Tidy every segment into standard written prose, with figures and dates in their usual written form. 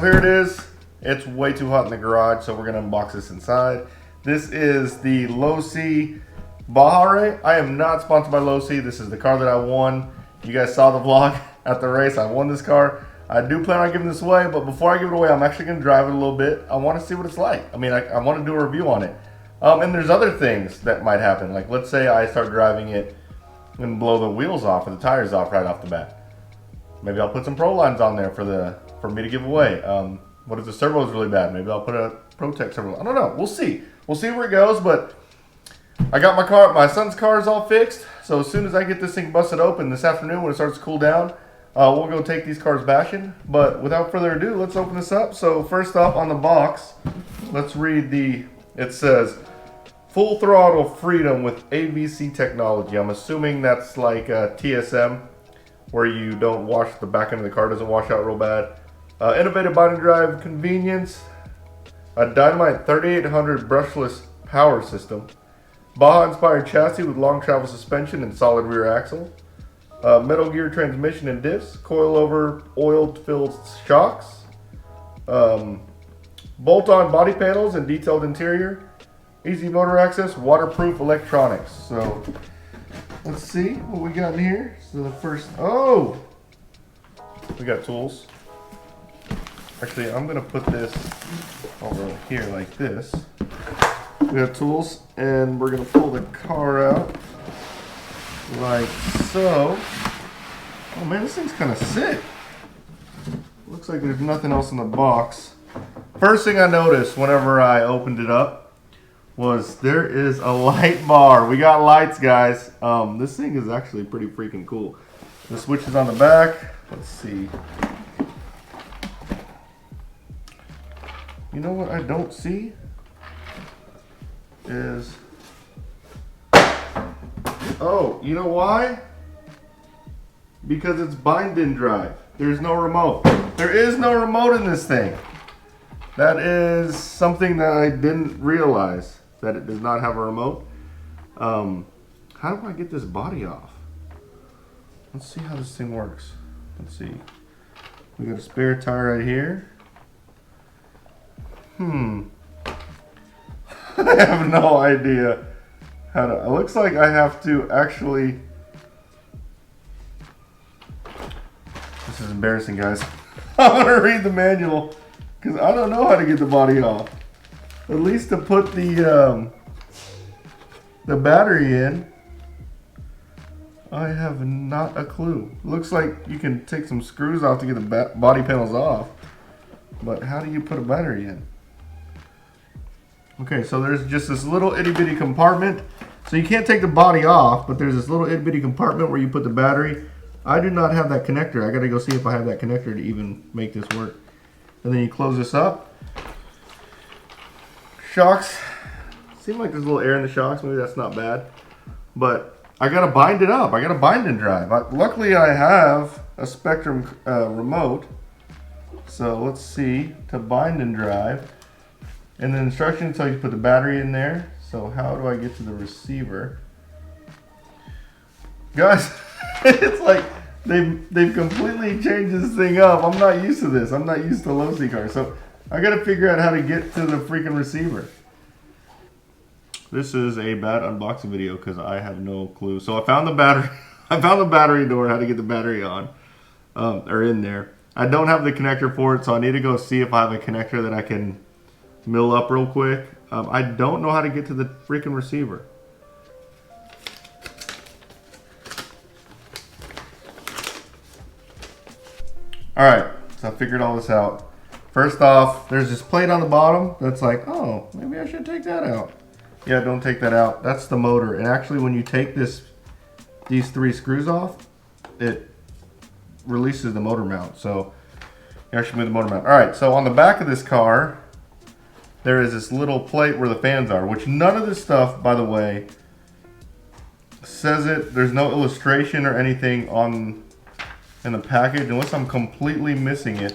here it is. It's way too hot in the garage, so we're gonna unbox this inside. This is the Losi Baja Rey. I am not sponsored by Losi. This is the car that I won. You guys saw the vlog at the race. I won this car. I do plan on giving this away, but before I give it away, I'm actually gonna drive it a little bit. I wanna see what it's like. I mean, I wanna do a review on it. And there's other things that might happen. Like, let's say I start driving it and blow the wheels off or the tires off right off the bat. Maybe I'll put some Pro lines on there for me to give away. What if the servo is really bad? Maybe I'll put a Protect servo. I don't know. We'll see. We'll see where it goes. But I got my son's car is all fixed. So as soon as I get this thing busted open this afternoon when it starts to cool down, we'll go take these cars bashing. But without further ado, let's open this up. So first off on the box, let's read it says, full throttle freedom with ABC technology. I'm assuming that's like TSM, where you don't wash the back end of the car, doesn't wash out real bad. Innovative body drive convenience, a Dynamite 3800 brushless power system, Baja inspired chassis with long travel suspension and solid rear axle, Metal Gear transmission and diffs, coilover oil filled shocks, bolt-on body panels and detailed interior, easy motor access, waterproof electronics. So let's see what we got in here. So the first, we got tools. Actually, I'm gonna put this over here like this. We got tools, and we're gonna pull the car out like so. Oh man, this thing's kind of sick. Looks like there's nothing else in the box. First thing I noticed whenever I opened it up was there is a light bar. We got lights, guys. This thing is actually pretty freaking cool. The switch is on the back. Let's see. You know what I don't see is, oh, you know why? Because it's bind and drive. There's no remote. There is no remote in this thing. That is something that I didn't realize, that it does not have a remote. How do I get this body off? Let's see how this thing works. Let's see. We got a spare tire right here. I have no idea how to. It looks like I have to actually. This is embarrassing, guys. I'm gonna read the manual because I don't know how to get the body off. At least to put the battery in, I have not a clue. Looks like you can take some screws off to get the body panels off, but how do you put a battery in? Okay, so there's just this little itty bitty compartment. So you can't take the body off, but there's this little itty bitty compartment where you put the battery. I do not have that connector. I gotta go see if I have that connector to even make this work. And then you close this up. Shocks. Seem like there's a little air in the shocks. Maybe that's not bad. But I gotta bind it up. I gotta bind and drive. Luckily I have a Spectrum remote. So let's see, to bind and drive. And the instructions tell you to put the battery in there. So how do I get to the receiver? Guys, it's like they've completely changed this thing up. I'm not used to this. I'm not used to Losi cars. So I gotta figure out how to get to the freaking receiver. This is a bad unboxing video because I have no clue. So I found the battery. I found the battery door, how to get the battery on, or in there. I don't have the connector for it, so I need to go see if I have a connector that I can mill up real quick. I don't know how to get to the freaking receiver. Alright, so I figured all this out. First off, there's this plate on the bottom that's like, oh, maybe I should take that out. Yeah, don't take that out. That's the motor. And actually when you take these 3 screws off, it releases the motor mount. So you actually move the motor mount. Alright, so on the back of this car, there is this little plate where the fans are, which none of this stuff, by the way, says it. There's no illustration or anything in the package. Unless I'm completely missing it,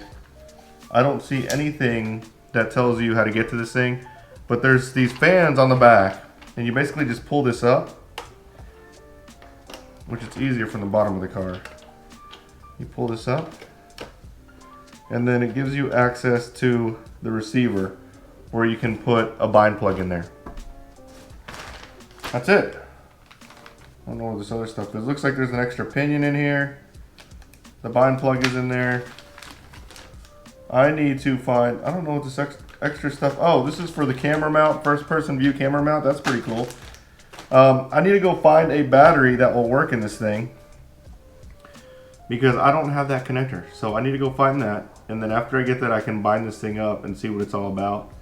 I don't see anything that tells you how to get to this thing. But there's these fans on the back, and you basically just pull this up, which is easier from the bottom of the car. You pull this up, And then it gives you access to the receiver where you can put a bind plug in there. That's it. I don't know what this other stuff is. Looks like there's an extra pinion in here. The bind plug is in there. I need to find, I don't know what this extra stuff, oh, this is for the camera mount, first person view camera mount. That's pretty cool. I need to go find a battery that will work in this thing because I don't have that connector. So I need to go find that. And then after I get that, I can bind this thing up and see what it's all about.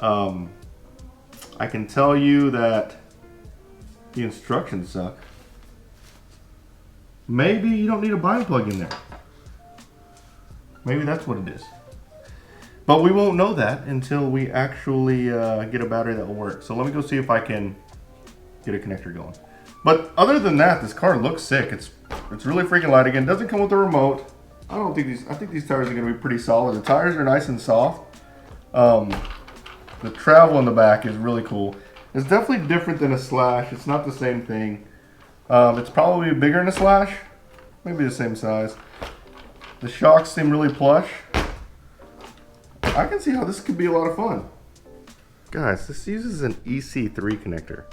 I can tell you that the instructions suck. Maybe you don't need a bind plug in there. Maybe that's what it is. But we won't know that until we actually get a battery that will work. So let me go see if I can get a connector going. But other than that, this car looks sick. It's really freaking light. Again, doesn't come with a remote. I think these tires are gonna be pretty solid. The tires are nice and soft. The travel in the back is really cool. It's definitely different than a Slash. It's not the same thing. It's probably bigger than a Slash. Maybe the same size. The shocks seem really plush. I can see how this could be a lot of fun. Guys, this uses an EC3 connector.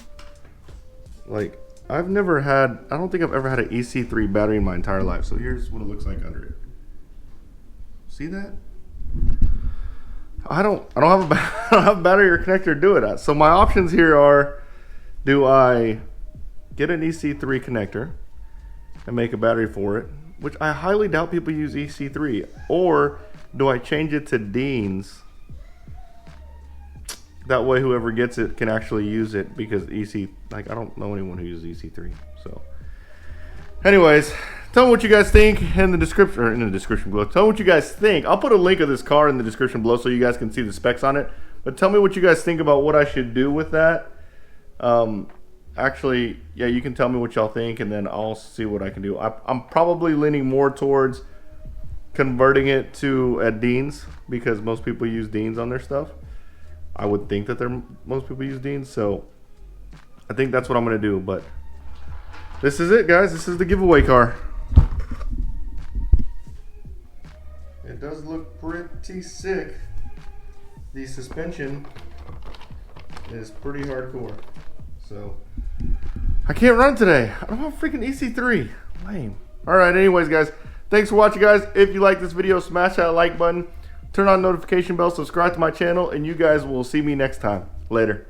Like, I don't think I've ever had an EC3 battery in my entire life. So here's what it looks like under it. See that? I don't have a battery or connector to do it at. So my options here are, do I get an EC3 connector and make a battery for it, which I highly doubt people use EC3, or do I change it to Dean's? That way whoever gets it can actually use it, because I don't know anyone who uses EC3. So anyways, tell me what you guys think in the description below. Tell me what you guys think. I'll put a link of this car in the description below so you guys can see the specs on it. But tell me what you guys think about what I should do with that. Actually, yeah, you can tell me what y'all think, and then I'll see what I can do. I'm probably leaning more towards converting it to a Dean's, because most people use Dean's on their stuff. I would think that most people use Dean's, so I think that's what I'm gonna do. But this is it, guys. This is the giveaway car. It does look pretty sick. The suspension is pretty hardcore. So I can't run today. I don't have freaking EC3. Lame. Alright, anyways, guys, thanks for watching, guys. If you like this video, smash that like button, turn on notification bell, subscribe to my channel, and you guys will see me next time. Later.